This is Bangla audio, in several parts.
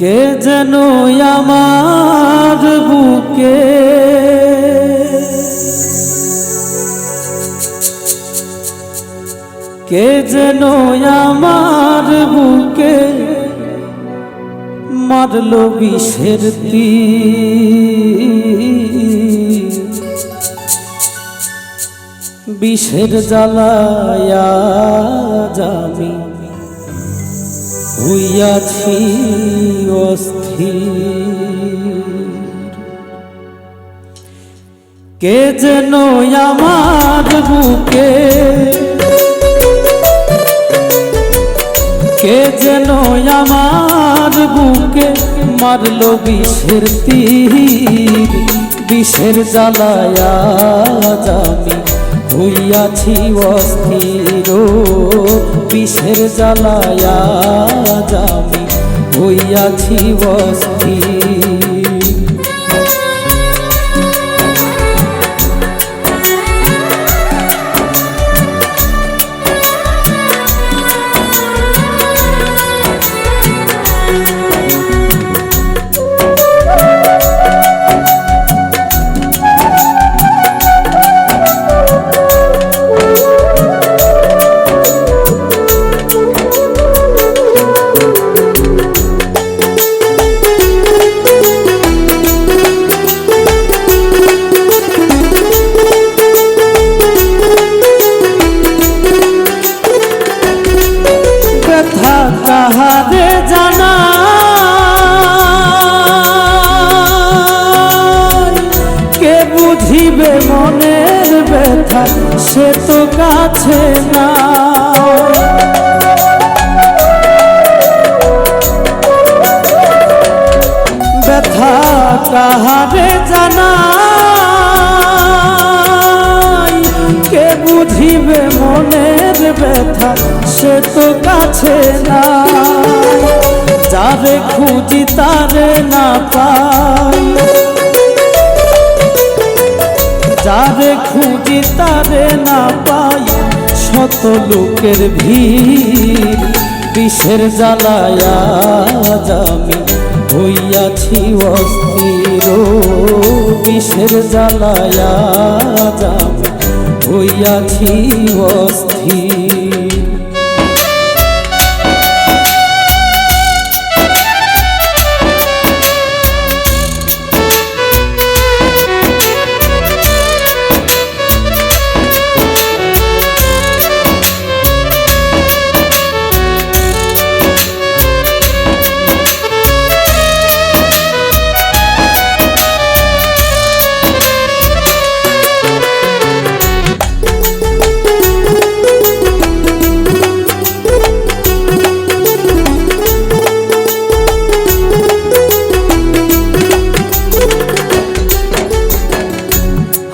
কে যেন আমার বুকে কে যেন আমার বুকে মারলো বিষের তীর বিষের জ্বালায়া আমি হইয়াছি অস্থির। কে যেন আমার বুকে কে যেন আমার বুকে মারলো বিষের তীর বিষের জ্বালায়া আমি হইয়াছি অস্থির। বিষের জ্বালায়া আমি হইয়াছি অস্থির। কাহারে জানা কে বুঝিবে মনের ব্যথা সে তো কাছে না। ব্যথা কাহারে জানা কে বুঝিবে মনের ব্যথা সে তো কাছে না। যারে খুঁজি তারে না পাই যারে খুঁজি তারে না পাই শত লোকের ভিড় বিষের জ্বালায়া আমি হইয়াছি অস্থির। বিষের জ্বালায়া আমি হইয়াছি অস্থির।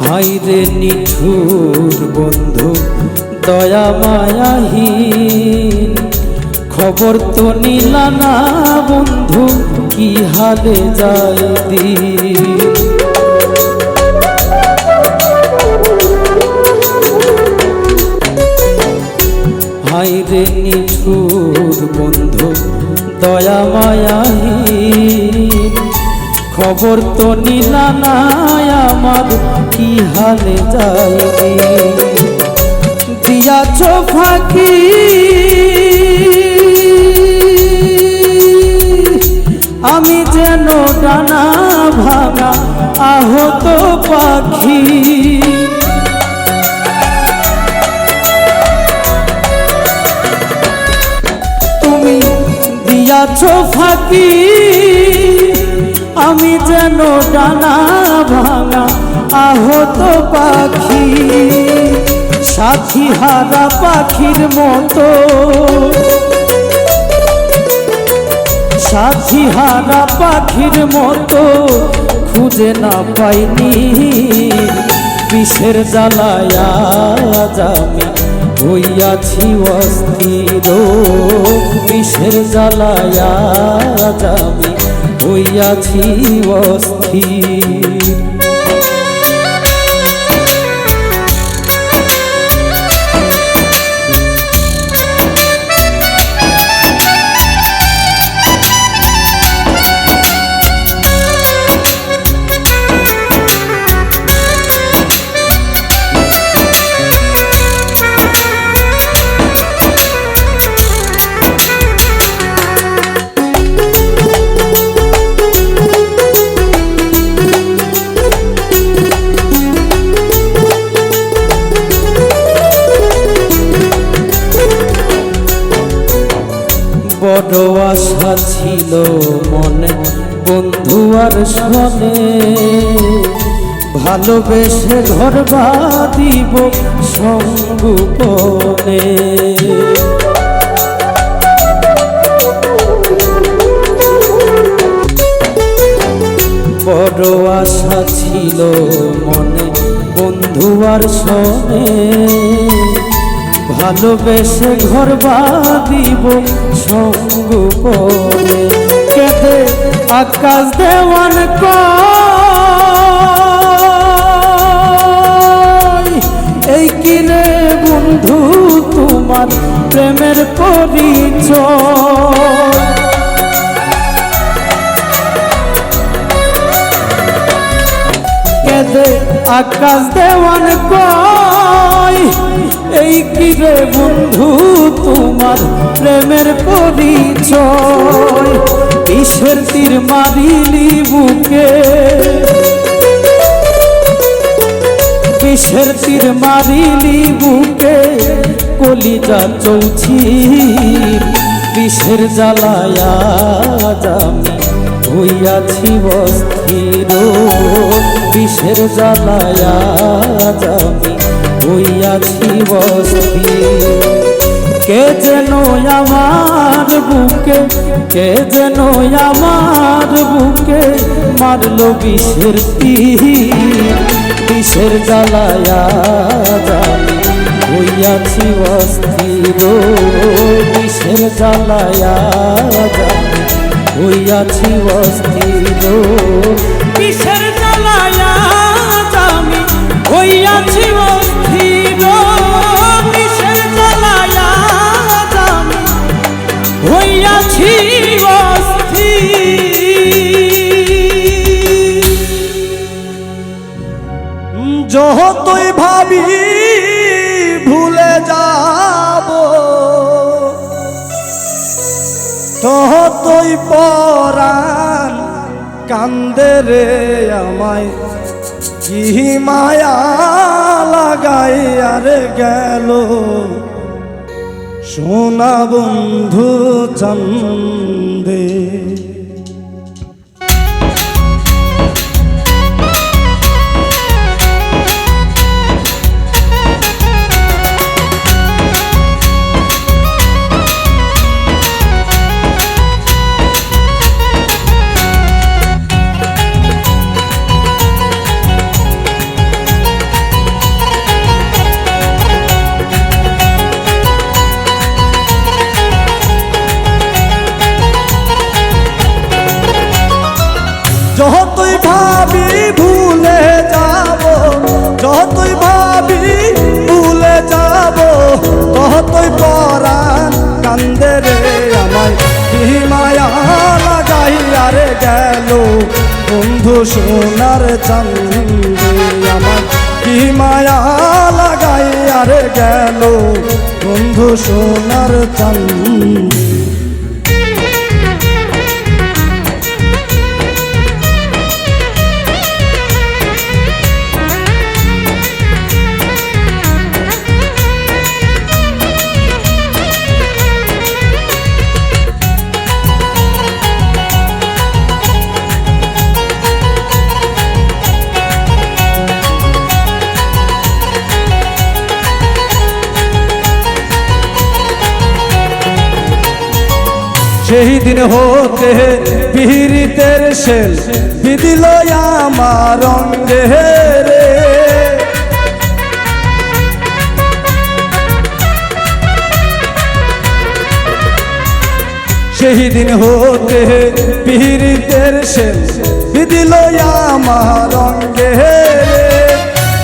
হায়রে নিঠুর বন্ধু দয়া মায়াহীন খবর তো নিলা না বন্ধু কি হালে যায় দিন। হায়রে নিঠুর বন্ধু দয়া মায়াহীন খবর তো নিলা না আমার কি হালে যাইবে। দিয়াছ ফাঁকি আমি যেন ডানা ভাঙা আহত পাখি। তুমি দিয়াছ ফাঁকি আমি যেন ডানা ভাঙা আহত পাখি। সাথী হারা পাখির মতো সাথী হারা পাখির মতো খুঁজে না পাইনি বিষের জ্বালায়া আমি হইয়াছি অস্থির। বিষের জ্বালায়া আমি হইয়াছি অস্থির। বড় আশা ছিল মনে বন্ধু আর শোনে, ভালোবেসে ঘর বাঁধিব সঙ্গোপনে। বড় আশা ছিল মনে বন্ধু আর শোনে, ভালোবেসে ঘর বাঁধিব সঙ্গোপনে। কেঁদে আকাশ দেওয়ান কয়, এই কিরে বন্ধু তোমার প্রেমের পরিচয়। কেঁদে আকাশ দেওয়ান কয়, এই কিরে বন্ধু তোমার প্রেমের পরিচয়। বিষের তীর মারিলি বুকে, বিষের তীর মারিলি বুকে, কলিজা চৌছি বিষের জ্বালায় আমি হইয়াছি অস্থির। বিষের জ্বালায় আমি হইয়াছি অস্থির। কে যেন আমার বুকে, কে যেন আমার বুকে মারলো বিষের তীর। বিষের জ্বালায় আমি হইয়াছি অস্থির। বিষের জ্বালায় আমি হইয়াছি অস্থির। বিষের জ্বালায় আমি হইয়াছি অস্থির। বিষের জ্বালায় আমি হইয়াছি অস্থির। যতই ভাবি ভুলে যাব, ততই পরাণ কান্দে রে আমায়। কি মায়া লাগাই আর গেল সোনা বন্ধু চন্দে। যতই ভাবি ভুলে যাব, যতই ভাবি ভুলে যাব, ততই পরাণ কান্দে রে আমায়। কি মায়া লাগাই আর গেল বন্ধু সোনার চাঁদে আমায়। কি মায়া লাগাই আর গেল বন্ধু সোনার চাঁদে। সেই দিন হতে পীড়িতের শেল বিদিল আমার অঙ্গে রে। সেই দিন হতে পীড়িতের শেল বিদিল আমার অঙ্গে রে।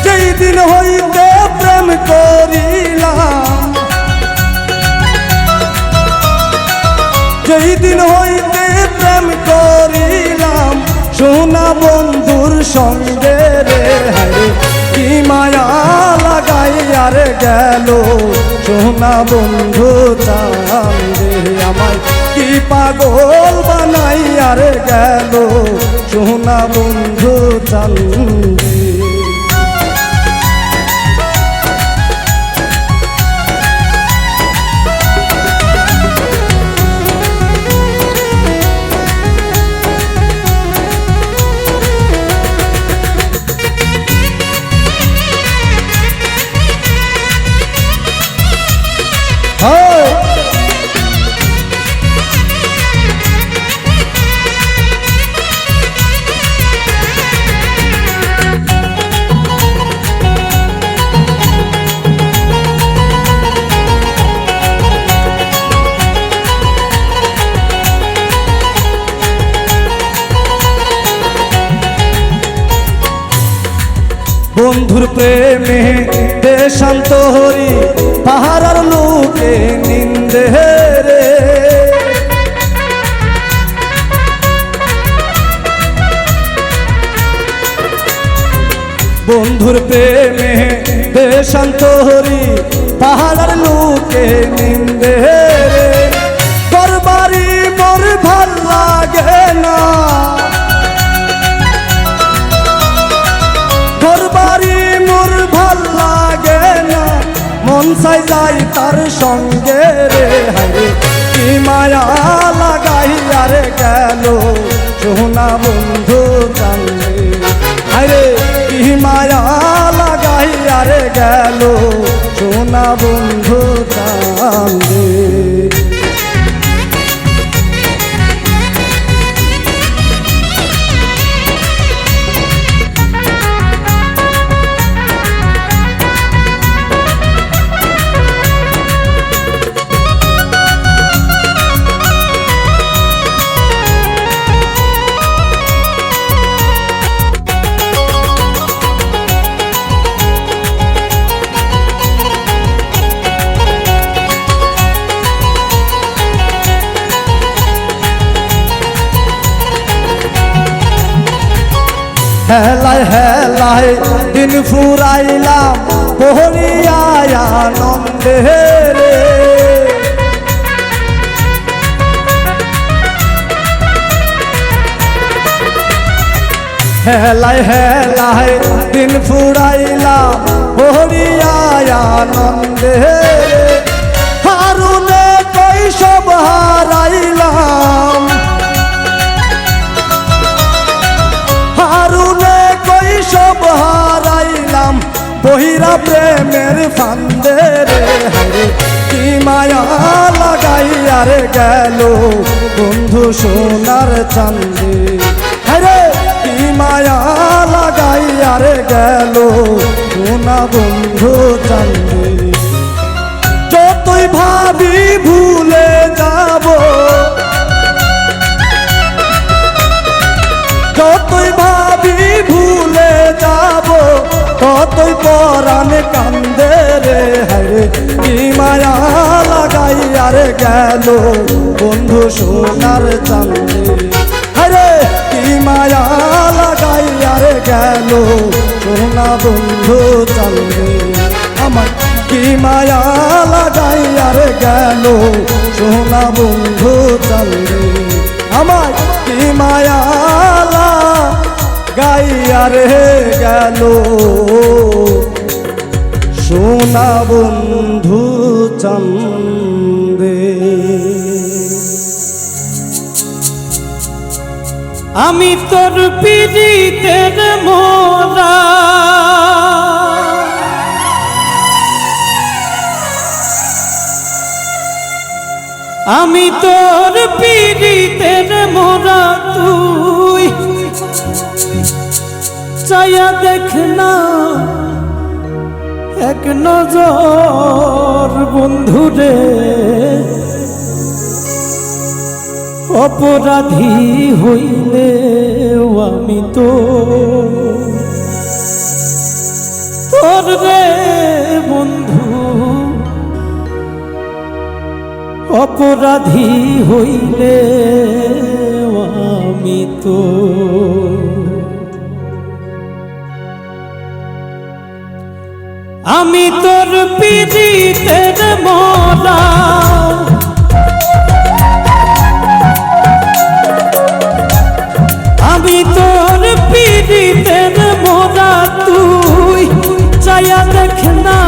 যেই দিন হইতে প্রেম করিলাম, যেই দিন হইতে প্রেম করিলাম সোনা বন্ধুর সঙ্গে রে। হায় কি মায়া লাগাই আর গেল সোনা বন্ধু চাঁদে আমায়। কি পাগল বানাই আর গেল সোনা বন্ধু চাঁদে। বন্ধুর প্রেমে দেশান্ত হরি পাহারার লোকে নিন্দে রে। বন্ধুর প্রেমে দেশান্ত হরি পাহাড়ার লোকে নিন্দে রে। ঘরবাড়ি মোর ভাল লাগে না, ঘরবাড়ি মোর ভাল লাগে না, মন চাই যাই তার সঙ্গে রে। হায় কি মায়া লাগাইয়া রে গেল সোনা বন্ধু জানলে, হায় কি মায়া লাগাইয়া রে গেল সোনা বন্ধু জানলে। হেলায় হেলায় দিন ফুরাইলাম পহরিয়ায় আনন্দে রে। হেলায় হেলায় দিন ফুরাইলাম পহরিয়ায় আনন্দে রে। হারুনে কৈশব হারাইলাম, হারুনে কৈশব হারাইলাম বহিরা প্রেমের ফান্দে রে। হায় কি মায়া লাগাইয়া রে গেল বন্ধু সোনার চান্দে, হায় কি মায়া লাগাইয়া রে গেল সোনা বন্ধু চান্দে। যতই ভাবি ভুলে যাব, যতই ভাবি ভুলে যাব, ততই পরাণ কান্দে রে। হায় কি মায়া লাগাইয়া রে গেল বন্ধু সোনার চান্দে, হায় কি মায়া লাগাইয়া রে গেল সোনা বন্ধু চান্দে। আমার কি মায়া লাগাইয়া রে গেল সোনা বন্ধু চান্দে, আমার কি মায়া লাগাইয়া রে গেল সোনা বন্ধু চান্দে। আমি তোর পিড়িতের মোরা, আমি তোর পিড়িতের মোরা, তুই চাইয়া দেখ না এক নজর বন্ধুরে। অপরাধী হইলে আমি তো তোর রে বন্ধু, অপরাধী হইলে আমি তো আমি তোর পিড়িতের মোরা, আমি তোর পিড়িতের মোরা, তুই চাইয়া দেখ না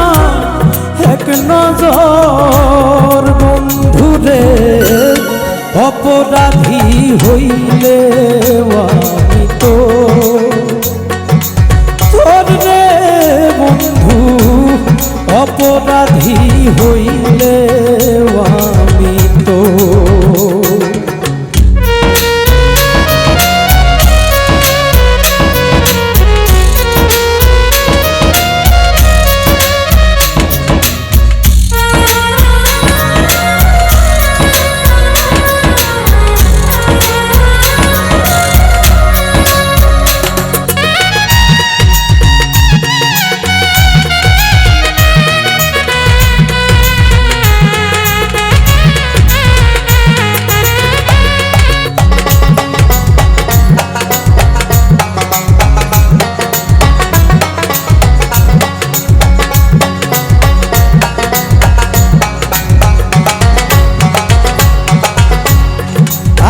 এক নজর বন্ধুরে। অপরাধী হইলে আমি তো তোর রে বন্ধু, অপরাধী হইলে আমি তো।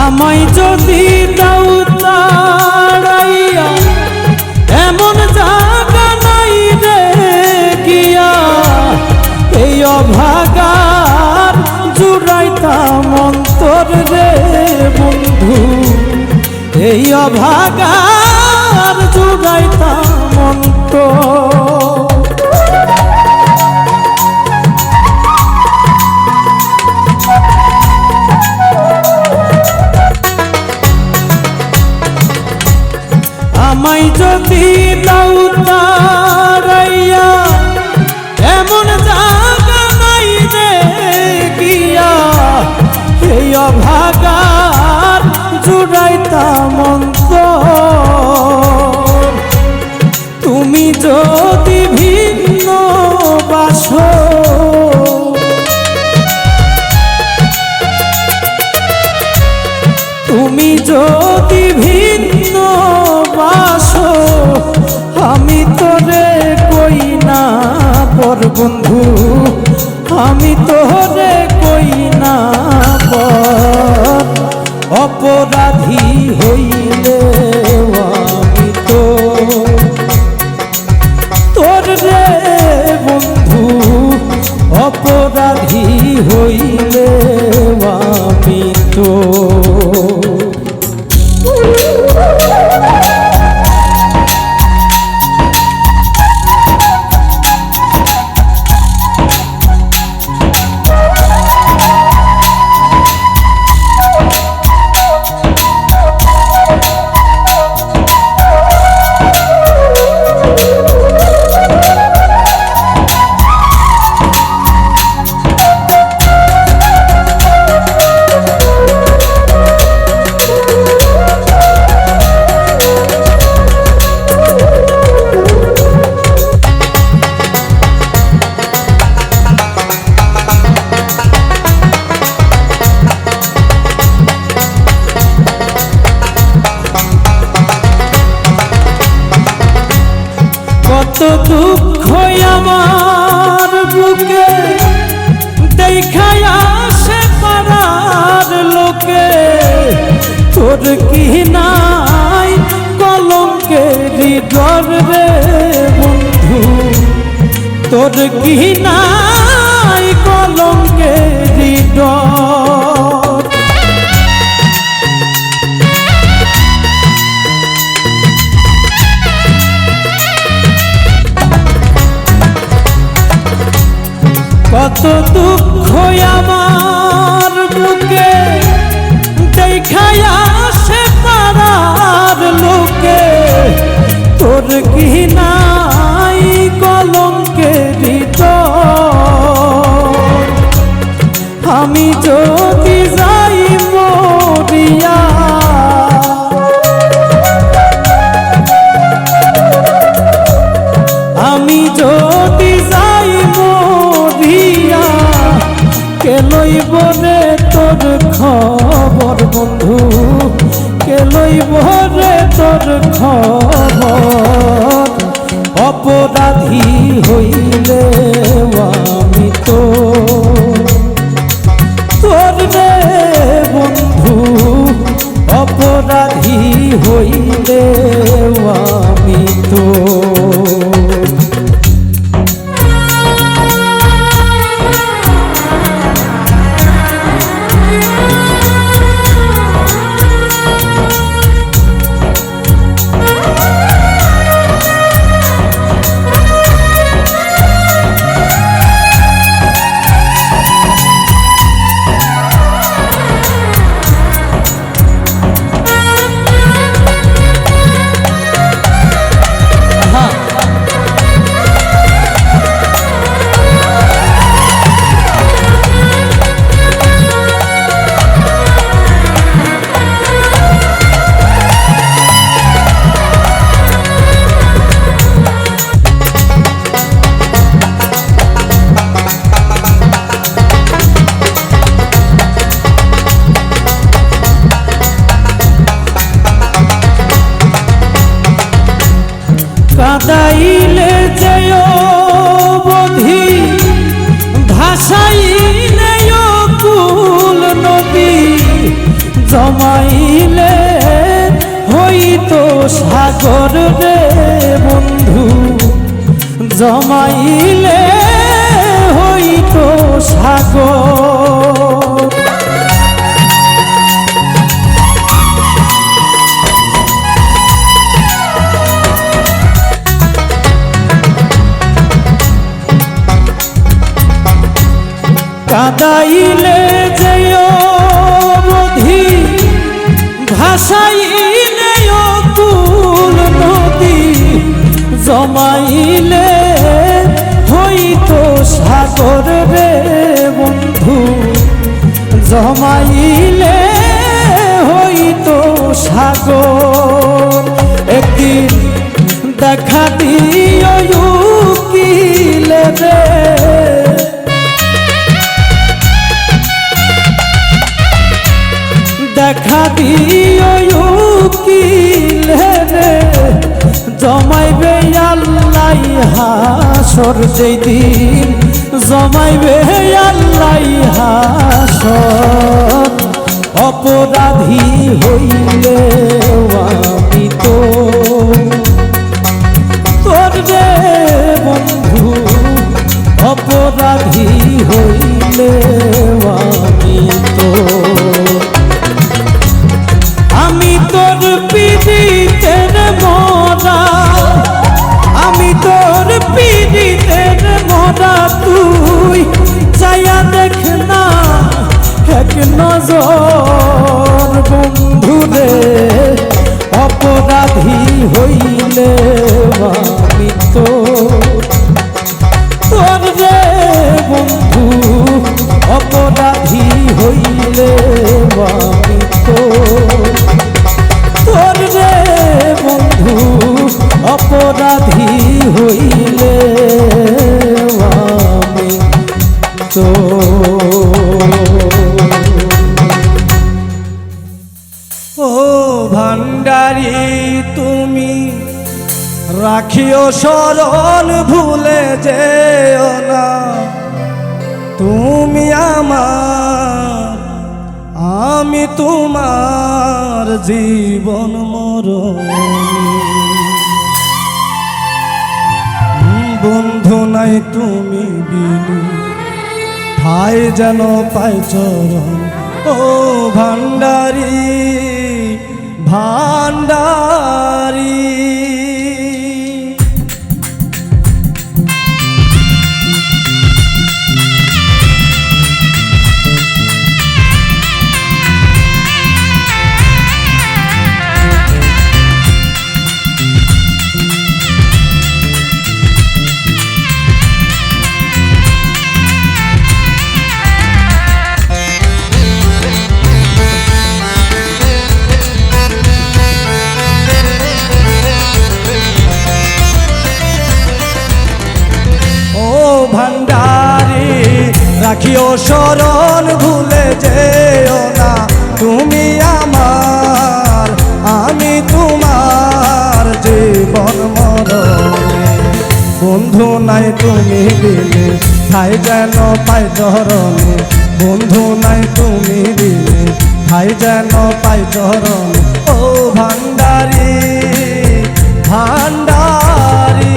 আমায় যদি দাও তাড়াইয়া এমন জায়গা নাই রে গিয়া এই অভাগার জুড়াইতাম অন্তর রে বন্ধু এই অভাগার জুড়াইতাম অন্তর আমায় যদি দাও তাড়াইয়া এমন জায়গা নাই রে গিয়া এই অভাগার জুড়াইতাম অন্তর তুমি যদি ভিন্ন বাসো তুমি যদি ভিন্ন বাসো আমি তোরে কই না পর বন্ধু আমি তোরে কই না পর অপরাধী হইলে আমি তো তোর রে বন্ধু অপরাধী হইলে আমি তো কত দুঃখ আমার বুকে দেখায় আসে পাড়ার লোকে তোর কি নাই কলঙ্কের ডর রে বন্ধু তোর কি নাই কলঙ্কের ডর কত দুঃখ আমার বুকে দেখায় আসে পাড়ার লোকে তোর কি নাই কলঙ্কের ডর আমি যদি যাই মরিয়া আমি যদি যাই মরিয়া কে লইব রে তোর খবর বন্ধু কে লইব রে তোর খবর অপরাধী হইলে আমি তো তোর রে বন্ধু অপরাধী হইলে আমি তো জমাইলে হইতো সাগর রে বন্ধু, জমাইলে হইতো সাগর। কাদাইলে যেও নদী, ভাসাইলে অকুল নদী, জমাইলে হইতো সাগর রে বন্ধু, জমাইলে হইতো সাগর। একদিন দেখা দিও উকিলে রে, দেখা দিও উকিলে রে, জমাইবে আল্লাহ হাসর যেদিন, জমাইবে আল্লাহ হাসর। অপরাধী হইলে আমি তো তোর রে বন্ধু, অপরাধী হইলে আমি তো, আমি তোর পীড়িতের মরা, আমি তোর পীড়িতের মরা, তুই চাইয়া দেখ না এক নজর বন্ধু রে। অপরাধী হইলে আমি তো তোর রে বন্ধু, অপরাধী হইলে আমি তো তোর রে বন্ধু, অপরাধী হইলে আমি তো। ও ভান্ডারি তুমি রাখিও শরণ ভুলে যেও না, তুমি আমার আমি তোমার জীবন মরণ। বন্ধু নাই তুমি বিনু ঠাই যেন পাই চরণ। ও ভান্ডারি ভান্ডারি, ভান্ডারি রাখিও শরণ ভুলে যেও না, তুমি আমার আমি তোমার জীবন মরণে। বন্ধু নাই তুমি দিলে ঠাই যেন পাই চরণে, বন্ধু নাই তুমি দিলে ঠাই যেন পাই চরণে। ও ভান্ডারি ভান্ডারি,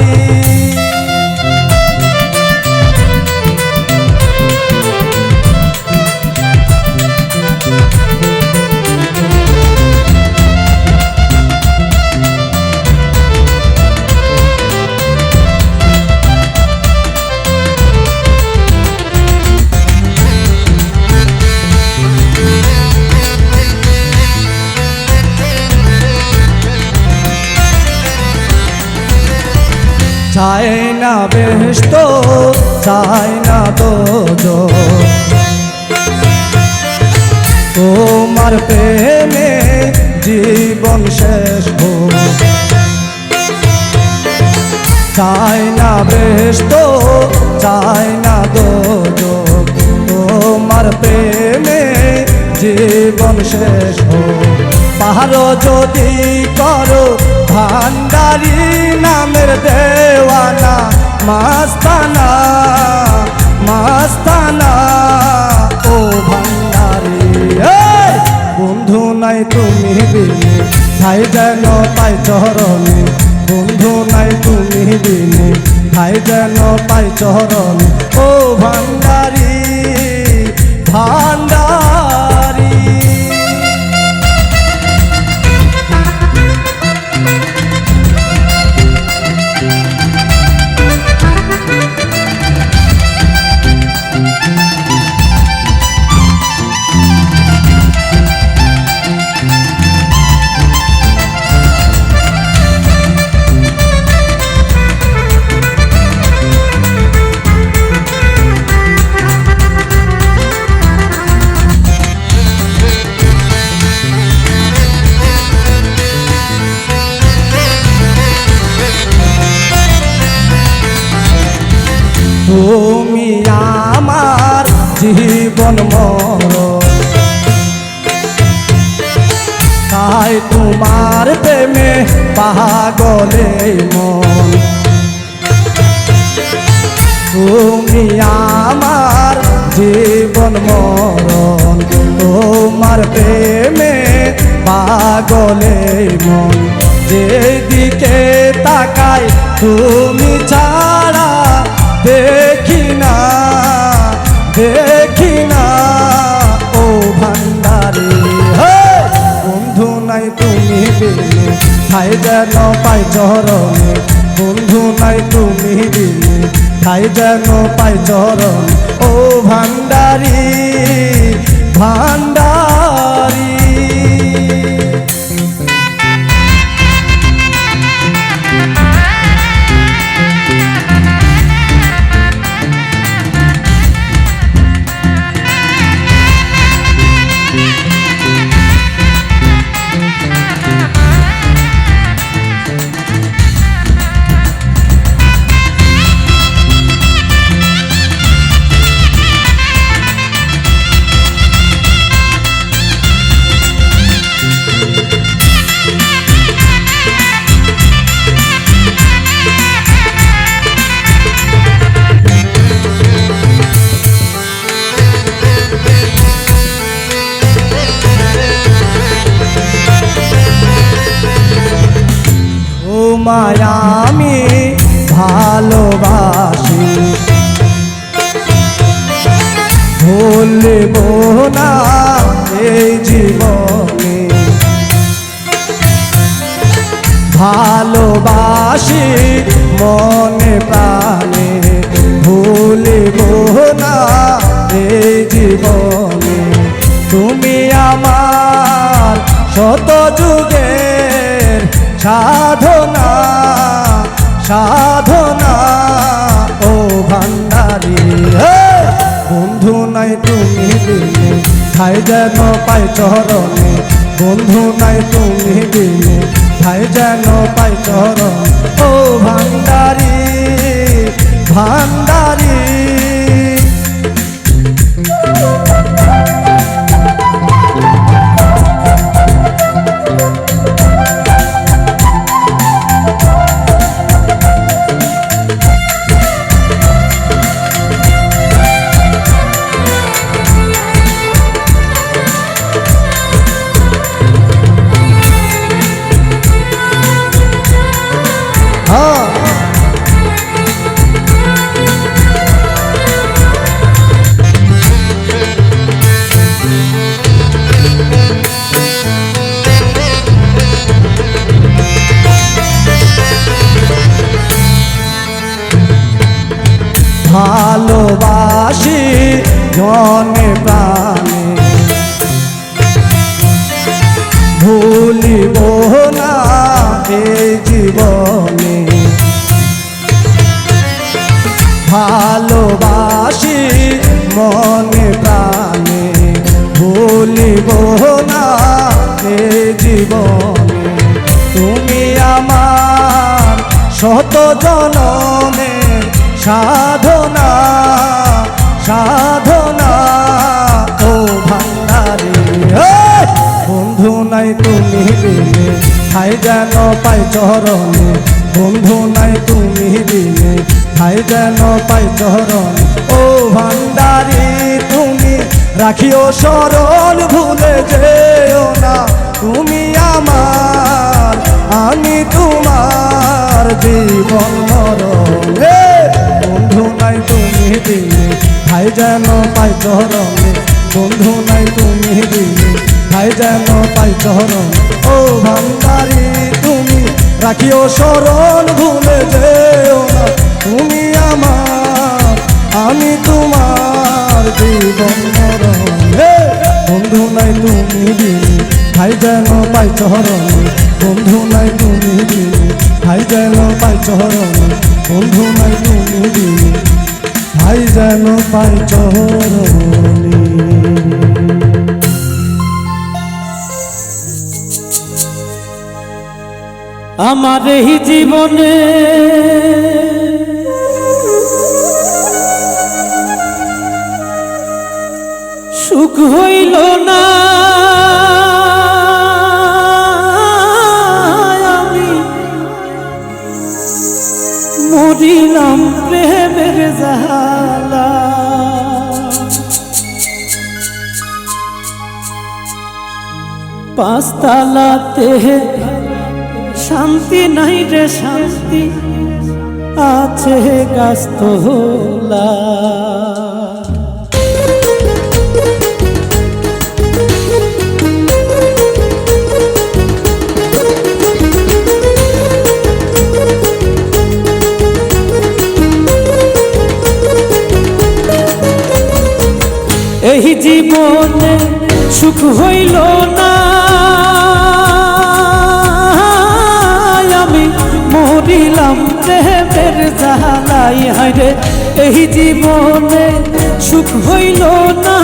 চাই না বেহেশত চাই না দোজখ, তোমার প্রেমে জীবন শেষ হোক। চাই না বেহেশত চাই না দোজখ, তোমার প্রেমে জীবন শেষ হোক। পাহাড় যদি করো ভান্ডারি নামের দেওয়ানা, মাস্তানা মাস্তানা ও ভান্ডারি। বন্ধু নাই তুমি বিনে ঠাই যেন পাই চরণে, বন্ধু নাই তুমি বিনে ঠাই যেন পাই চরণে। ও ভান্ডারি ভান্ডারি, তুমি আমার জীবন মরণ, তাই তোমার প্রেমে পাগলে মন। তুমি আমার জীবন মরণ, তোমার প্রেমে পাগলে মন। যেদিকে তাকাই তুমি ছাড়া দেখি না, দেখি না। ও ভান্ডারি বন্ধু নাই তুমি বিনে ঠাই যেন পাই চরণে, বন্ধু নাই তুমি বিনে ঠাই যেন পাই চরণ। ও ভান্ডারি ভান্ডারি, তোমায় আমি ভালোবাসি, ভুলব না এই জীবনে। ভালোবাসি মনে প্রাণে, ভুলব না এই জীবনে। তুমি আমার শত যুগের সাধনা সাধনা। ও ভান্ডারি বন্ধু নাই তুমি বিনে ঠাই যেন পাই চরণে, বন্ধু নাই তুমি বিনে ঠাই যেন পাই চরণ। ও ভান্ডারি ভান্ডারি, ভালোবাসি জনে প্রাণে, ভুলিব না এই জীবনে। ভালোবাসি মনে প্রাণে, ভুলিব না এই জীবনে। তুমি আমার শত জনমের সাধনা সাধনা। ও ভান্ডারি বন্ধু নাই তুমি বিনে ঠাই যেন পাই চরণে, বন্ধু নাই তুমি বিনে ঠাই যেন পাই চরণ। ও ভান্ডারি তুমি রাখিও শরণ, ভুলে যেও না জীবন মরণে বন্ধু নাই তুমি দিলে ভাই যেন পাই চরণে বন্ধু নাই তুমি দিলে ভাই যেন পাই চরণ ও ভান্ডারি তুমি রাখিও শরণ ভুলে যেও না তুমি আমার আমি তোমার জীবন মরণে বন্ধু নাই তুমি দিলে ভাই যেন পাই চরণে বন্ধু নাই তুমি দিলে ভাই যেন পাই চরণে বন্ধু নাই তুমি দিলে ভাই যেন পাই চরণে। আমার এই জীবনে সুখ হইল না, আমি মরিলাম প্রেমের জ্বালা। পাঁচতলাতে শান্তি নাই রে শান্তি আছে গাছতলা। এই জীবনে সুখ হইল না, আমি মরিলাম প্রেমের জ্বালাই। হায়রে এই জীবনে সুখ হইল না,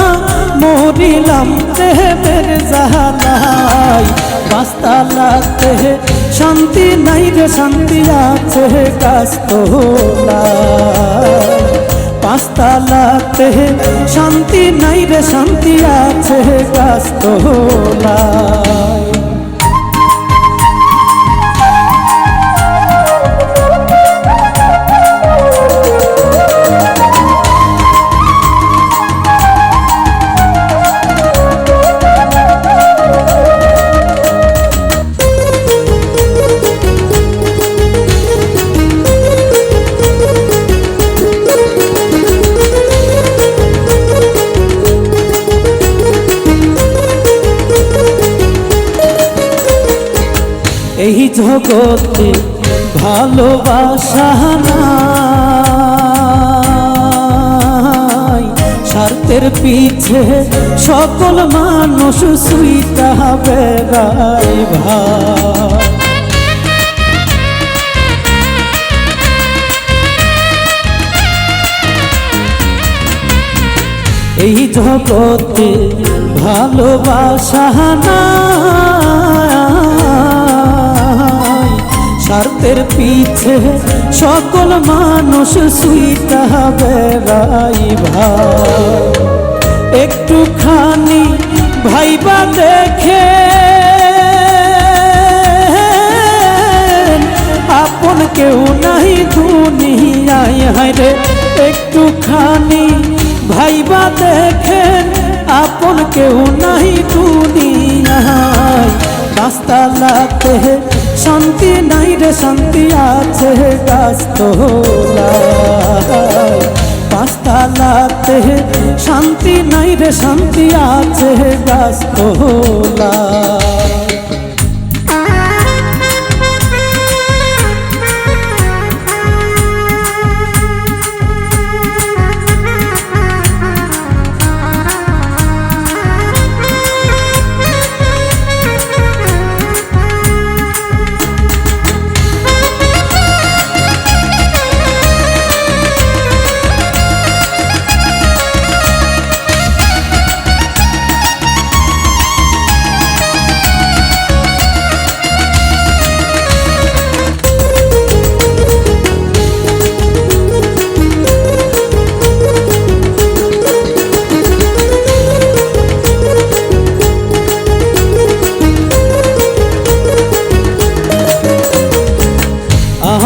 মরিলাম প্রেমের জ্বালাই। পাঁচতলাতে শান্তি নাই রে শান্তি আছে গাছতলা। পাঁচতলাতে শান্তি নাই রে শান্তি আছে গাছতলা। এই জগতে ভালোবাসা নাই, স্বার্থের পিছে সকল মানুষ সুইটা বেড়াই ভাই। এই জগতে ভালোবাসা নাই, স্বার্থের পিছে সকল মানুষ সুইটা বেড়াই ভাই। একটুখানি ভাইবা দেখে আপন কেউ নাই দুনিয়ায়। হায়রে একটুখানি ভাইবা দেখেন আপন কেউ নাই দুনিয়ায়। পাঁচতলাতে শান্তি নাই রে শান্তি আছে গাছতলায়। পাঁচতলাতে শান্তি নাই রে শান্তি আছে গাছতলায়।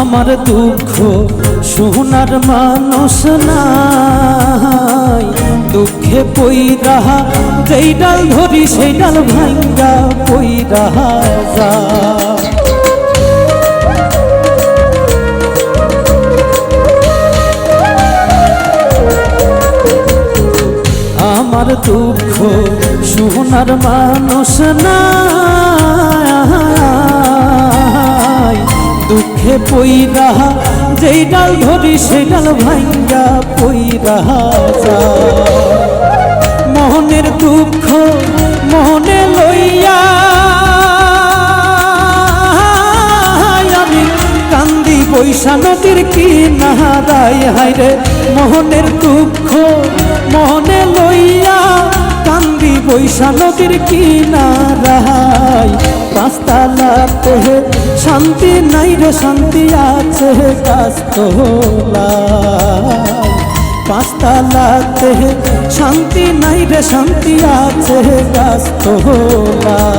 আমার দুঃখ শোনার মানুষ নাই, দুঃখে পইরা যেই ডাল ধরি সেই ডাল ভাঙ্গা পইরা যায়। আমার দুঃখ শোনার মানুষ নাই, দুঃখে পইরা যেই ডাল ধরি সেই ডাল ভাঙ্গা পইরা যায়। মনের দুঃখ মনে লইয়া আমি কান্দি বৈশা নদীর কিনারায়, হায়রে মোহনের দুঃখ মনে লইয়া কান্দি বৈশা নদীর কিনারায়। পাঁচতলাতে শান্তি নাই রে শান্তি আছে গাছতলায়, পাঁচতলাতে শান্তি নাই রে শান্তি আছে গাছতলায়।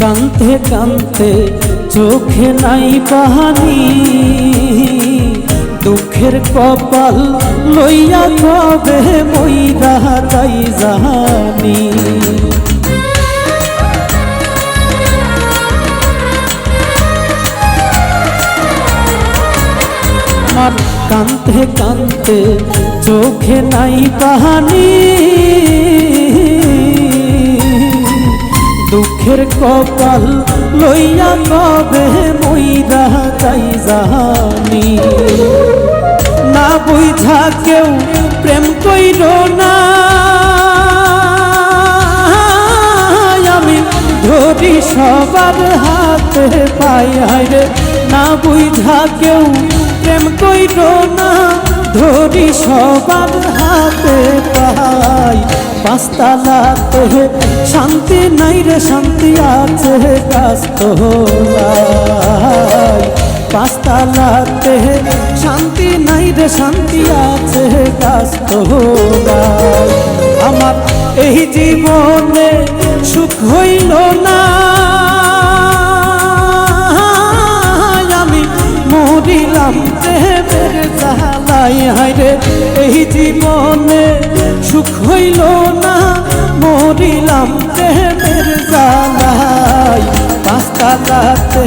কান্তে কান্তে চোখে নাই পানি, দুঃখের কপাল লইয়া কবে মইরা যাই জানি। আমার কান্তে কান্তে চোখে নাই পানি, দুঃখের কপাল লইয়া কবে মইরা যাই জানি। না বুঝা কেউ প্রেম কইর না, আমি ধরি সবার হাতে পাই, হায়রে না বুঝা কেউ প্রেম কইর না, ধরি সবার হাতে পাই। পাঁচতলাতে শান্তি নাই রে শান্তি আছে গাছতলায়, পাঁচতলাতে শান্তি নাই রে শান্তি আছে গাছতলায়। আমার এই জীবনে সুখ হইল না, আমি মরিলাম প্রেমের জ্বালায়, হায়রে এই জীবনে সুখ হইল না, মরিলাম প্রেমের জ্বালায়। পাঁচতলাতে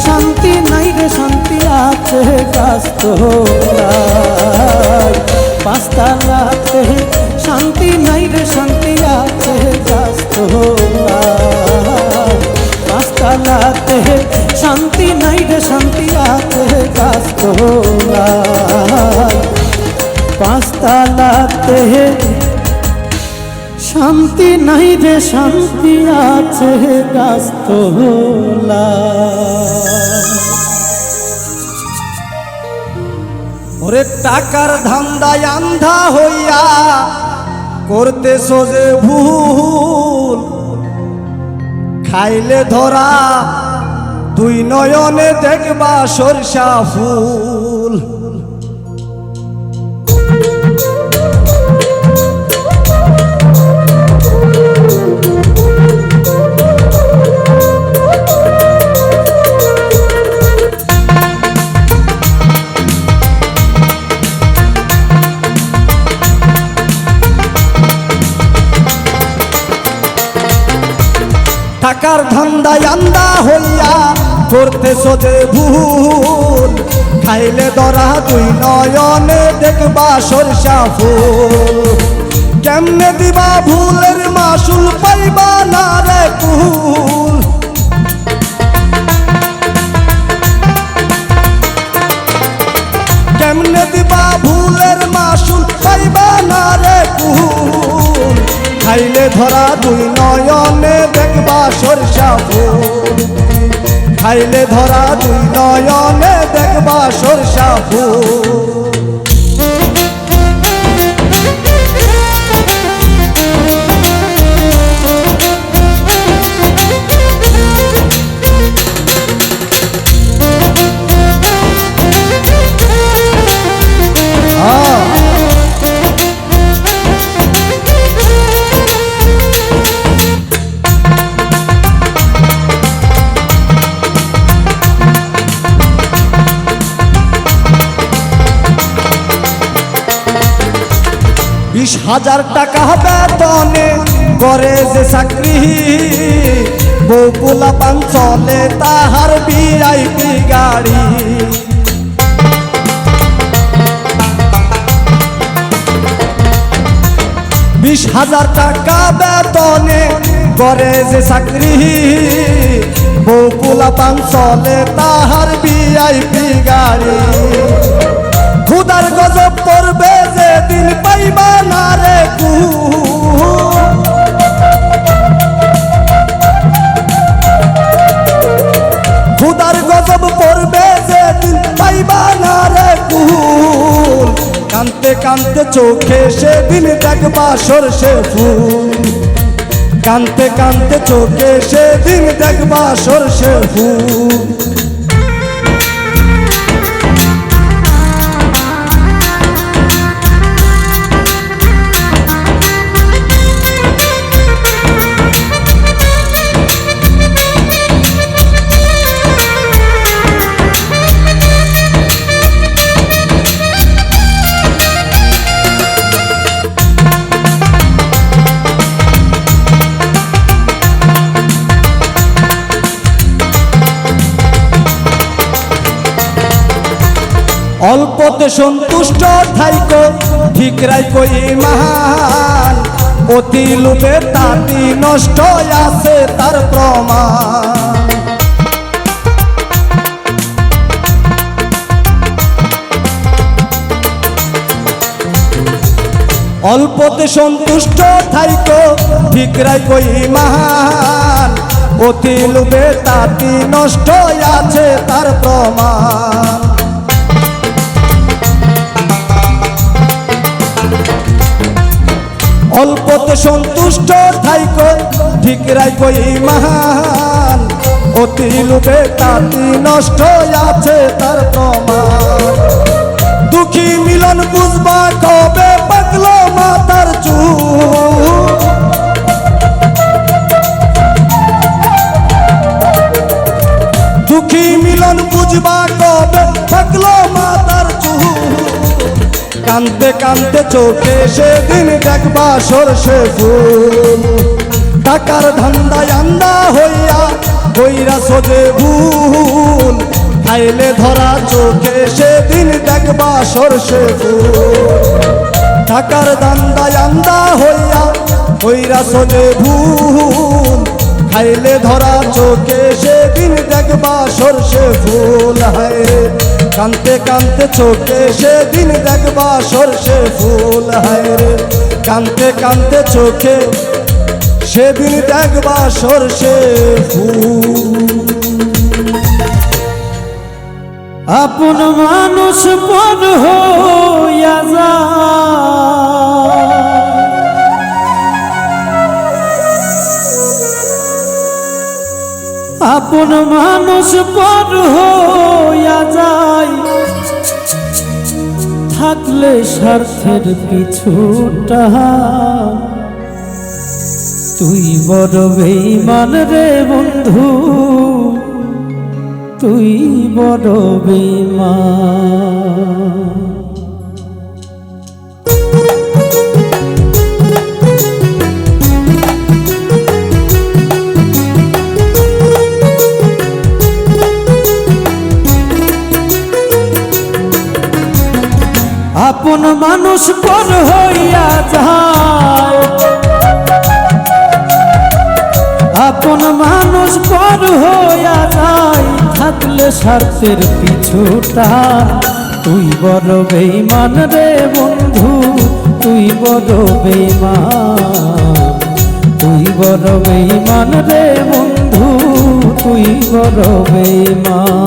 শান্তি নাই রে শান্তি আছে গাছতলায়, পাঁচতলাতে শান্তি নাই রে শান্তি আছে গাছতলায়, পাঁচতলাতে শান্তি নাই রে শান্তি আছে গাছতলায়, পাঁচতলাতে শান্তি নাই রে শান্তি আছে গাছতলায়। ওরে টাকার ধান্দায় আন্ধা হইয়া করতেছো যে ভুল, খাইলে ধরা দুই নয়নে দেখবা সরষা ফুল। টাকার ধান্দায় আন্ধা হইয়া করতেছো যে ভুল, খাইলে ধরা দুই নয়নে দেখবা সরষা ফুল। কেমনে দিবা ভুলের মাসুল পাইবা না রে কুল, কেমনে দিবা ভুলের মাসুল পাইবা না রে কুল। খাইলে ধরা দুই নয়নে দেখবা সরষা ফুল, খাইলে ধরা দুই নয়নে দেখবা সরষা ফুল। 20,000 টাকা বেতনে করে যে চাকরি, বউ পোলাপান চলে তাহার ভিআইপি গাড়ি। 20,000 টাকা বেতনে করে যে চাকরি, বউ পোলাপান চলে তাহার ভিআইপি গাড়ি। খুদার গজব পড়বে যেদিন পাইবা না রে খুদার গজব পড়বে যেদিন পাইবা না রে কুল। কানতে কানতে চোখে সেদিন দেখবা সরষে ফুল, কানতে কানতে চোখে সেদিন দেখবা সরষে ফুল। অল্পতে সন্তুষ্ট থাইকো ঠিক রাইকো ঈমান, অতি লোভে তাতি নষ্ট আছে তার প্রমাণ। অল্পতে সন্তুষ্ট থাইকো ঠিক রাইকো ঈমান, অতি লোভে তাতি নষ্ট আছে তার প্রমাণ। অল্পতে সন্তুষ্ট থাইকো ঠিক রাইকো ঈমান, অতি লোভে তাতি নষ্ট আছে তার প্রমাণ। দুঃখী মিলন বুঝবা কবে পাকলো মাতার চুল, দুঃখী মিলন বুঝবা কবে পাকলো মাতার চুল। কানতে কানতে চোখে সেদিন দেখবা সরষে ফুল, টাকার ধান্দায় আন্দা হইয়া হইরা সোজে ভুল। খাইলে ধরা চোখে সেদিন দেখবা সরষে ফুল, টাকার ধান্দায় আন্দা হইয়া হইরা সোজে ভুল। খাইলে ধরা চোখে সেদিন দেখবা সরষে ফুল। হায় কানতে কানতে চোখে সেদিন দেখবা সরষে ফুল। হায় রে কানতে কানতে চোখে সেদিন দেখবা সরষে ফুল। আপন মানুষ পর হইয়া যায়, আপন মানুষ পর হইয়া যায়, থাকলে স্বার্থের পিছুটা। তুই বড় বেঈমান রে বন্ধু, তুই বড় বেঈমান। আপন মানুষ পর হইয়া যায়, আপন মানুষ পর হইয়া যায়, থাকলে স্বার্থের পিছুটা। তুই বড় বেঈমান রে বন্ধু, তুই বড় বেঈমান, তুই বড় বেঈমান রে বন্ধু, তুই বড় বেঈমান।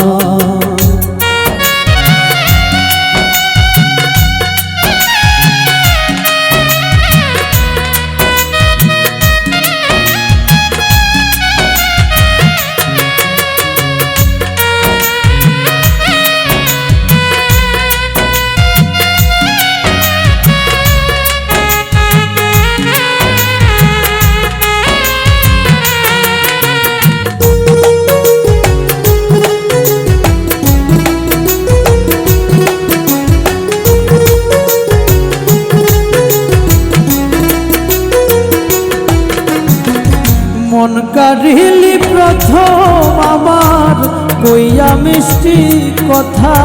মন কারিলি প্রথম আমার কইয়া মিষ্টি কথা,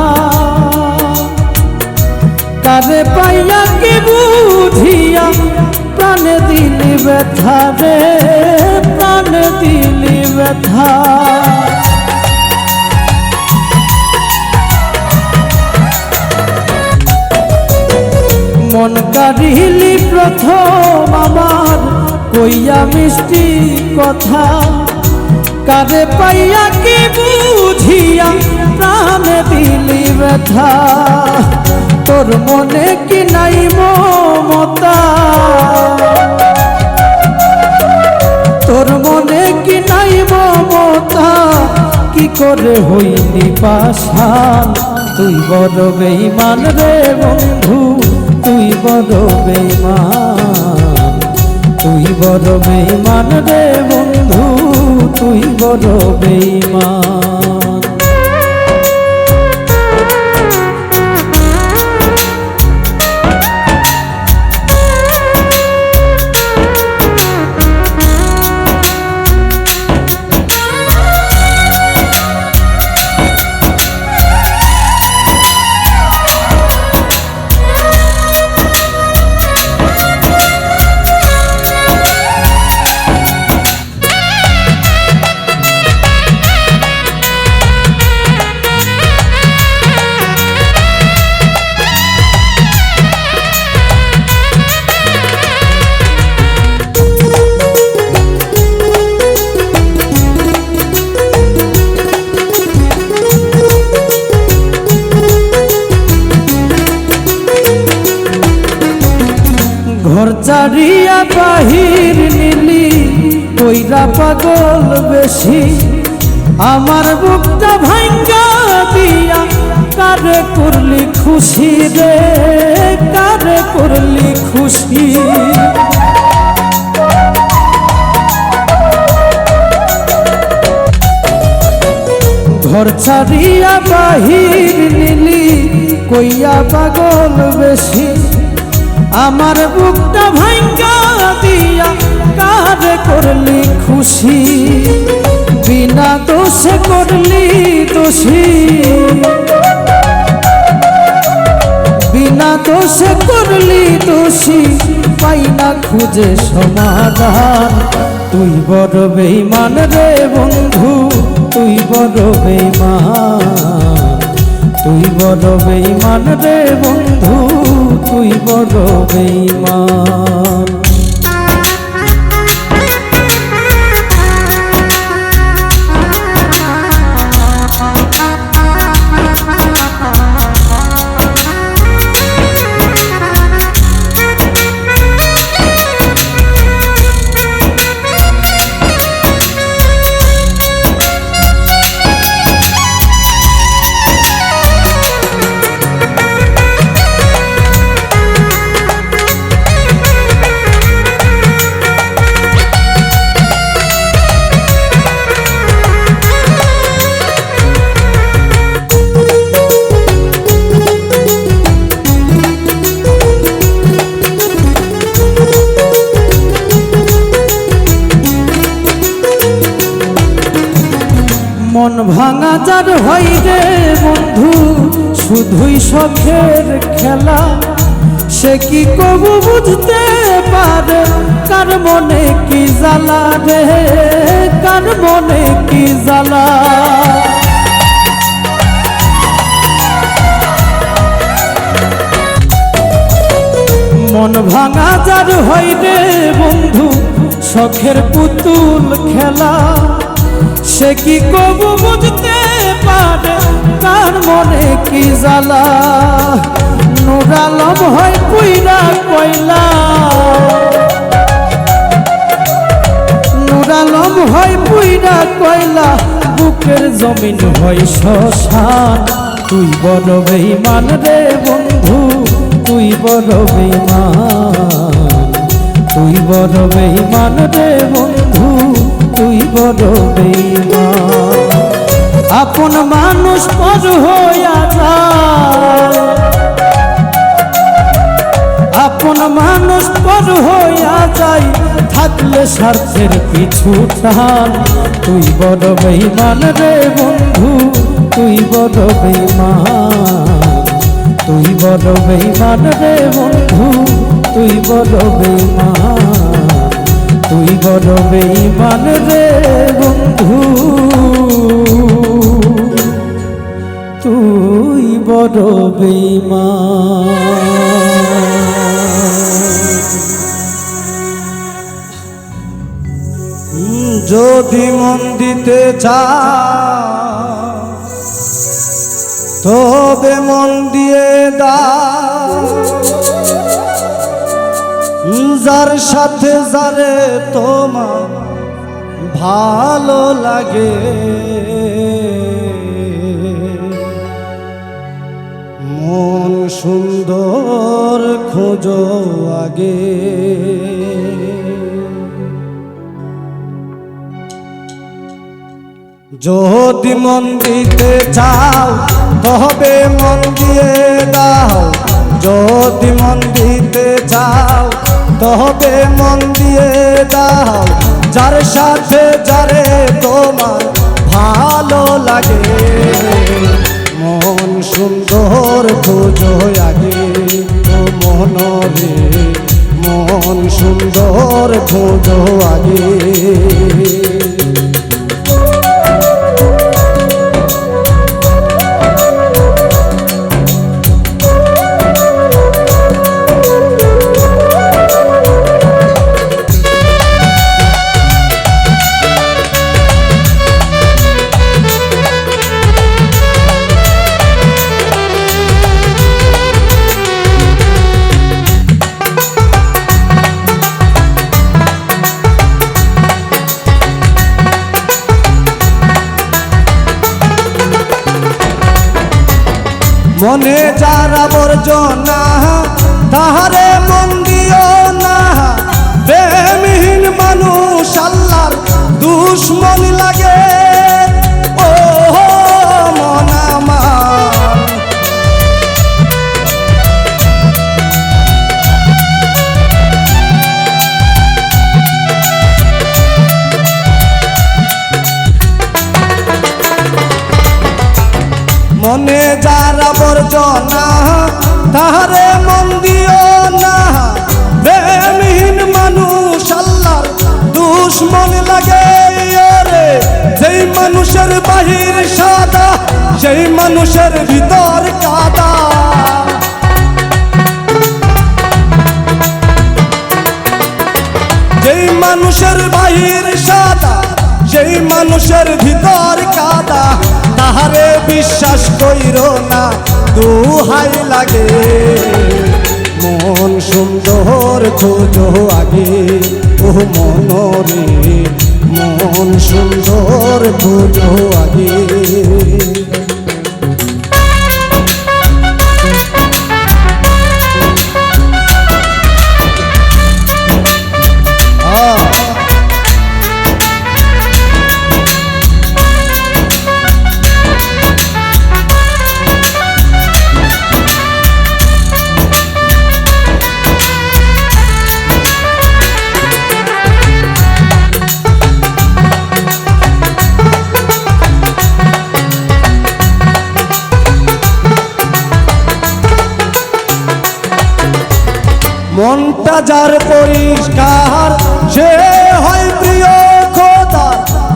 কারে পাইয়া কি বুঝিয়া প্রাণে দিলি ব্যথা রে, প্রাণে দিলি ব্যথা। মন কারিলি প্রথম আমার কইয়া মিষ্টি কথা, কারে পাইয়া কি বুঝিয়া প্রাণে দিলি ব্যথা। তোর মনে কি নাই মমতা, তোর মনে কি নাই মমতা, কি করে হইলি পাশান। তুই বড় বেঈমান রে বন্ধু, তুই বড় বেঈমান, তুই বড় বেঈমান রে বন্ধু, তুই বড় বেঈমান। ঘর চারিয়া বাহির নিলি কইরা পাগল বেশি, আমার বুকটা ভাঙ্গা দিয়া কারে করলি খুশি রে, কারে করলি খুশি। ঘর ছাড়িয়া বাহির নিলি কইয়া পাগল বেশি, আমার বুকটা ভাঙ্গা দিয়া কারে করলি খুশি। বিনা দোষে করলি দোষী, বিনা দোষে করলি দোষী, পাই না খুঁজে সমাধান। তুই বড় বেঈমান রে বন্ধু, তুই বড় বেঈমান, তুই বড় বেঈমান রে বন্ধু, তুই বড় বেঈমান। মন ভাঙা যার হয় রে বন্ধু, শুধুই শখের খেলা। সে কি কবু বুঝতে পারে কার মনে কি জ্বালা রে, কার মনে কি জ্বালা। মন ভাঙা যার হয় রে বন্ধু, শখের পুতুল খেলা। সে কি কবু বুঝতে পারে তার মনে কি জ্বালা। নূর আলম হয় পুইরা কয়লা, নূর আলম হয় পুইরা কয়লা, বুকের জমিন হয় শ্মশান। তুই বড় বেঈমান রে বন্ধু, তুই বড় বেঈমান, তুই বড় বেঈমান রে বন্ধু, তুই বড় বেঈমান। আপন মানুষ পর হইয়া যায়, আপন মানুষ পর হইয়া যায়, থাকলে স্বার্থের পিছু টান। তুই বড় বেঈমান রে বন্ধু, তুই বড় বেঈমান, তুই বড় বেঈমান রে বন্ধু, তুই বড় বেঈমান, তুই বড় বেঈমান রে বন্ধু, তুই বড় বেঈমান। যদি মন দিতে চাও তবে মন দিয়ে দাও, যার সাথে যারে তোমার ভালো লাগে, মন সুন্দর খোঁজো আগে। যদি মন দিতে চাও তবে মন দিয়ে দাও, যদি মন দিতে চাও তবে মন দিয়ে দাও, যার সাথে যারে তোমার ভালো লাগে, মন সুন্দর খোঁজো আগে। ও মনরে মন সুন্দর খোঁজো আগে। মনে যার আবর্জনা তাহারে মন দিও না, প্রেমহীন মানুষ আল্লাহর দুশ্মন লাগে। ও মন আমার মনে যার আবর্জনা তাহারে মন দিও না, প্রেমহীন মানুষ আল্লাহর দুশ্মন লাগে। রে যেই মানুষের বাহির সাদা সেই মানুষের ভিতর কাদা, যেই মানুষের বাহির সাদা সেই মানুষের ভিতর কাদা, তাহারে বিশ্বাস কইরো না দোহাই লাগে। মন সুন্দর খোঁজো আগে। ও মনরে মন সুন্দর খোঁজো আগে। মনটা যার পরিষ্কার সে হয় প্রিয় খোদা,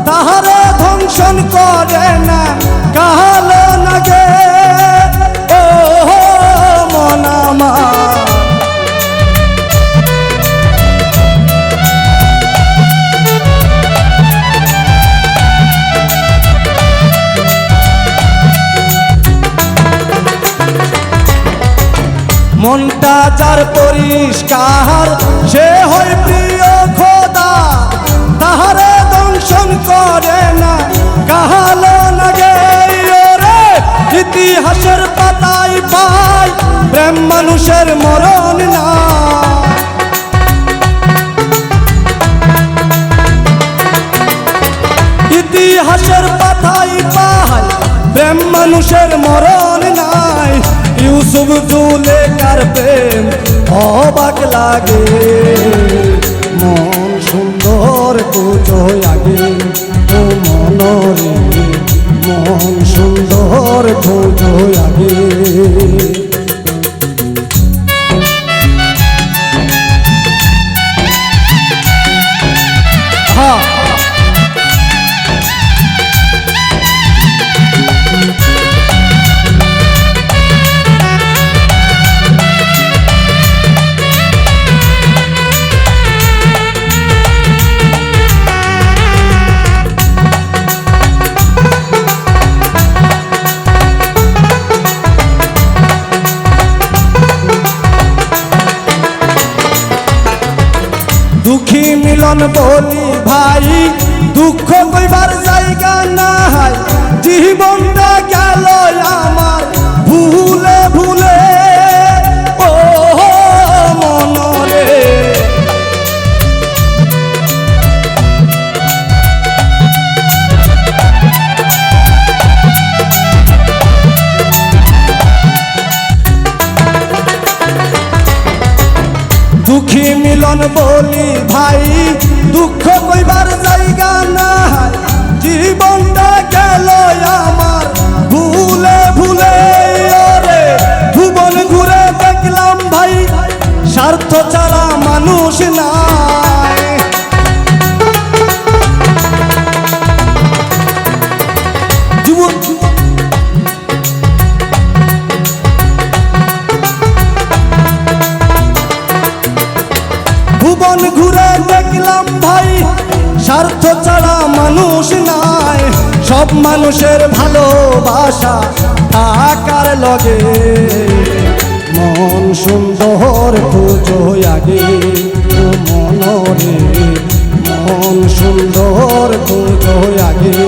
তাহারে ধ্বংসন করে না কালো লাগে। ও মন আমার মনটা যার পরিষ্কার সে হয় প্রিয় খোদা, তাহারে দংশন করে না কালো লাগে। রে ইতিহাসের পাতায় পাই প্রেম মানুষের মরণ না, ইতিহাসের পাতায় পাই প্রেম মানুষের মরণ নাই। ইউসুফ জুলেখার প্রেম অবাক লাগে। মন খুঁজো আগে ও মনরে মন সুন্দর খুঁজো আগে দুঃখী মিলন বলি ভাই দুঃখ কইবার জায়গা নাই জীবনটা গেল আমার ভুলে ভুলে ও মনরে দুঃখী মিলন বলি ভাই দুঃখ কইবার জায়গা নাই জীবনটা গেল আমার ভুলে ভুলে ওরে ভুবন ঘুরে দেখলাম ভাই স্বার্থ ছাড়া মানুষ নাই ভুবন ঘুরে দেখলাম ভাই স্বার্থ ছাড়া মানুষ নাই সব মানুষের ভালোবাসা থাকার লগে মন সুন্দর খুঁজো আগে ও মনরে মন সুন্দর খুঁজো আগে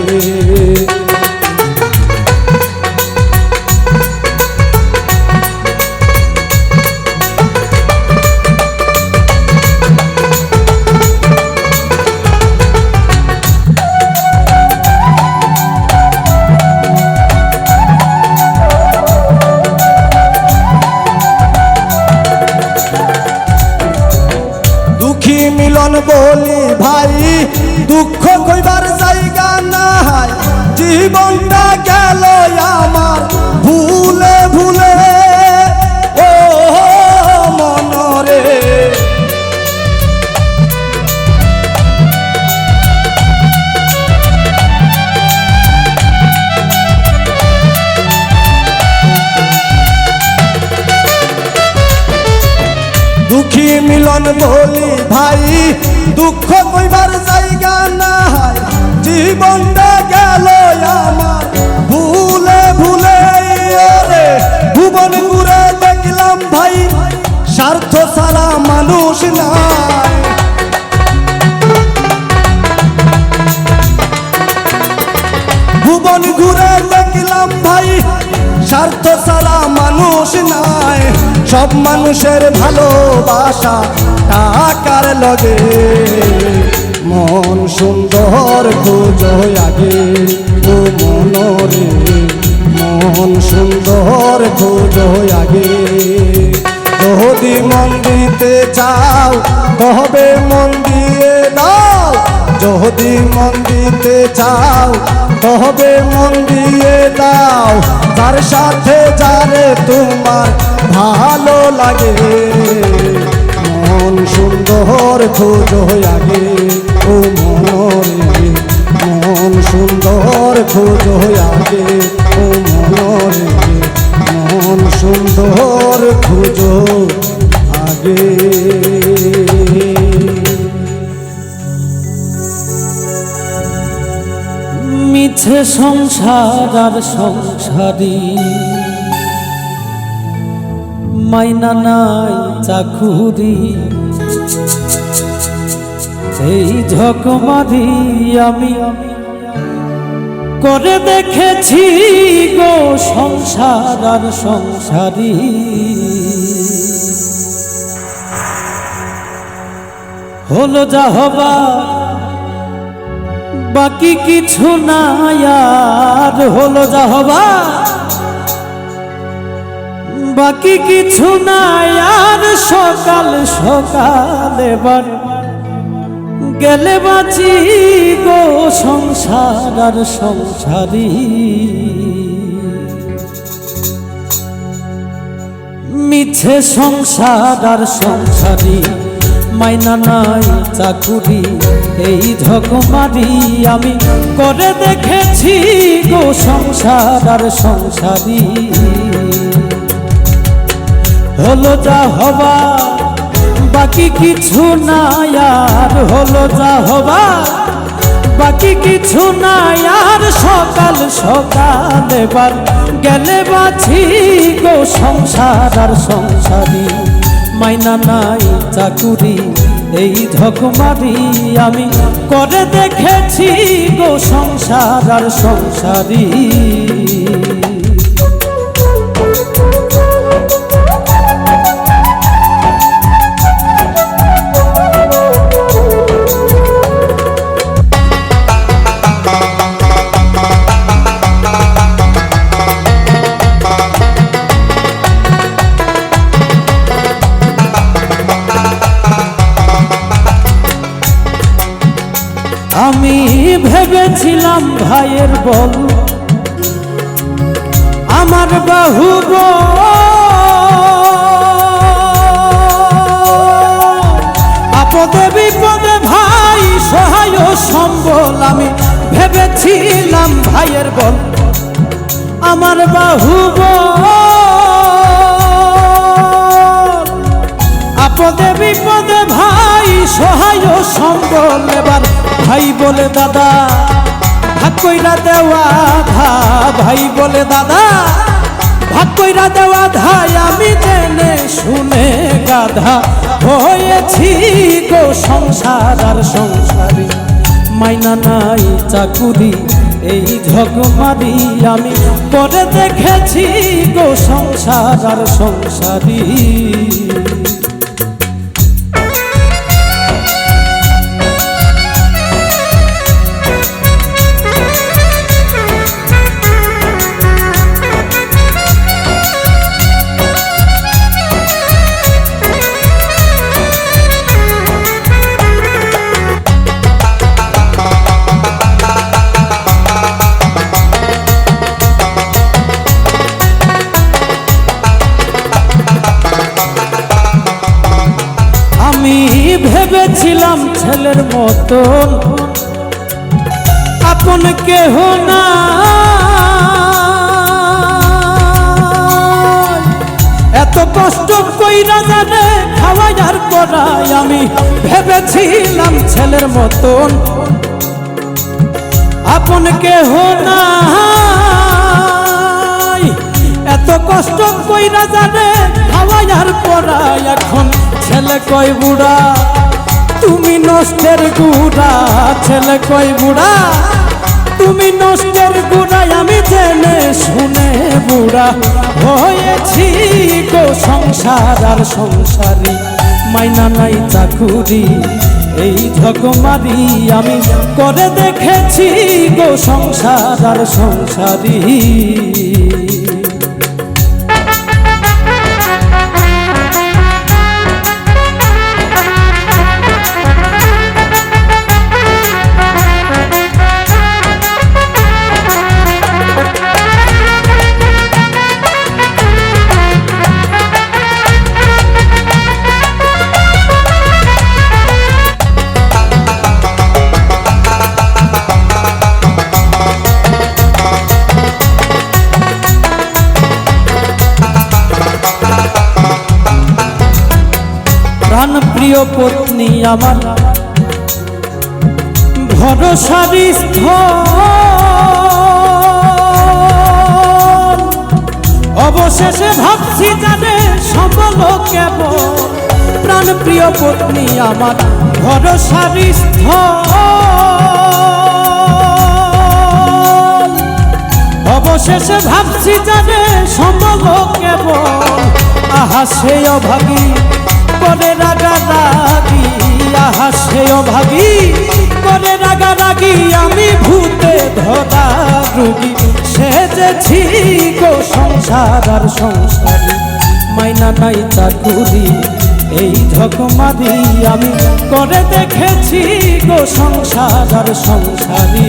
মিলন বলি ভাই দুঃখ কইবার জায়গা নাই জীবনটা গেল আমার ভুলে ভুলে ও মনরে দুঃখী মিলন বলি ভাই দুঃখ কইবার জায়গা নাই জীবনটা গেল আমার ভুলে ভুলে ওরে ভুবন ঘুরে দেখলাম ভাই স্বার্থ ছাড়া মানুষ নাই ভুবন ঘুরে দেখলাম ভাই স্বার্থ ছাড়া মানুষ নাই সব মানুষের ভালোবাসা টাকার লগে মন সুন্দর খুঁজো আগে ও মনরে মন সুন্দর খুঁজো আগে যদি মন দিতে চাও তবে মন দিয়ে দাও যদি মন দিতে চাও তবে মন দিয়ে দাও তার সাথে যারে তোমার ভালো লাগে মন সুন্দর খুঁজো আগে ও মনরে মন সুন্দর খুঁজো আগে ও মনরে মন সুন্দর খুঁজো আগে মিছে সংসার আর সংসারী মাইনা নাই চাকুরি এই ঝকমারি আমি করে দেখেছি গো সংসার আর সংসারী হলো যা হবা বাকি কিছু নাই আর হলো যা হবা বাকি কিছু নাই আর সকাল সকাল এবার গেলে বাঁচি গো সংসার আর সংসারী মিছে সংসার আর সংসারী মাইনা নাই চাকুরি এই ঝকমারি আমি করে দেখেছি গো সংসার আর সংসারী হলো যা হবা বাকি কিছু নাই আর হলো যা হবা বাকি কিছু নাই আর সকাল সকাল এবার গেলে বাঁচি গো সংসার আর সংসারী মাইনা নাই চাকুরি এই ঝকমারি আমি করে দেখেছি গো সংসার আর সংসারী আমি ভেবেছিলাম ভাইয়ের বল আমার বাহুব আপদে বিপদে ভাই সহায় সম্বল আমি ভেবেছিলাম ভাইয়ের বল আমার বাহুব আপদে বিপদে ভাই সহায় সম্বল এবার ভাই বলে দাদা ভাগ কইরা দেওয়া ধা ভাই বলে দাদা ভাগ কইরা দেওয়া ধাই আমি জেনে শুনে গাধা হয়েছি গো সংসার আর সংসারী মাইনা নাই চাকুরি এই ঝকমারি আমি করে দেখেছি গো সংসার আর সংসারী ভেবেছিলাম ছেলের মতন আপন কেহ না এত কষ্ট কইরা জানে খাওয়াই আর করাই আমি ভেবেছিলাম ছেলের মতন আপন কেহ না এত কষ্ট কইরা জানে খাওয়াই আর করাই এখন ছেলে কয় বুড়া তুমি নষ্টের গুড়া ছেলে কয় বুড়া তুমি নষ্টের গুড়াই আমি জেনে শুনে বুড়া হয়েছি গো সংসার আর সংসারী মাইনা নাই চাকুরি এই ঝকমারি আমি করে দেখেছি গো সংসার আর সংসারী প্রিয় পত্নী আমার ভরসার স্থল অবশেষে ভাবছি জানে সম্বল কেবল প্রাণ প্রিয় পত্নী আমার ভরসার স্থল অবশেষে ভাবছি জানে সম্বল কেবল আহা সে অভাগী করে রাগারাগি আহা সে অভাগী করে রাগারাগি আমি ভূতে ধরা রোগী সেজেছি গো সংসার আর সংসারী মাইনা নাই চাকুরি এই ঝকমারি আমি করে দেখেছি গো সংসার আর সংসারী।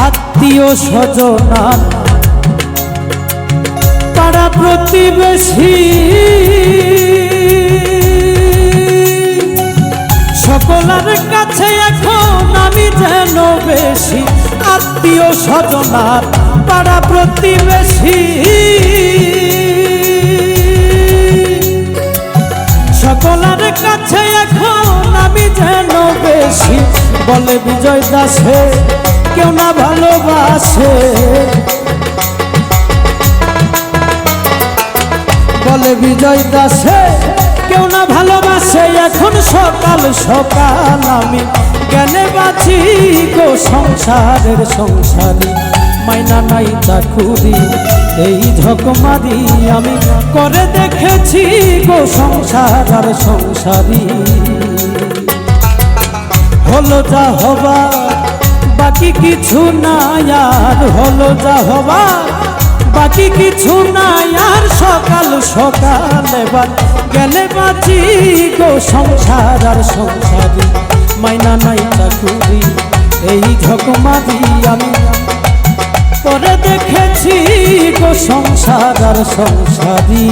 আত্মীয় স্বজনার পাড়া প্রতিবেশী সকলের কাছে এখন আমি যেন বেশি। আত্মীয় স্বজনার পাড়া প্রতিবেশী সকলের কাছে এখন আমি যেন বেশি। বলে বিজয় দাসে কেউ না ভালোবাসে, বলে বিজয় দাসে কেউ না ভালোবাসে। এখন সকাল সকাল আমি জ্ঞানে বাঁচি গো সংসারের সংসারী। মাইনা নাই চাকুরি এই ঝকমারি আমি করে দেখেছি গো সংসার আর সংসারী। হলো যা হবার বাকি কিছু নাই আর, হলো যা হবার বাকি কিছু নাই আর। সকাল সকাল এবার গেলে বাঁচি গো সংসার আর সংসারী। মাইনা নাই চাকুরি এই ঝকমারি আমি করে দেখেছি গো সংসার আর সংসারী।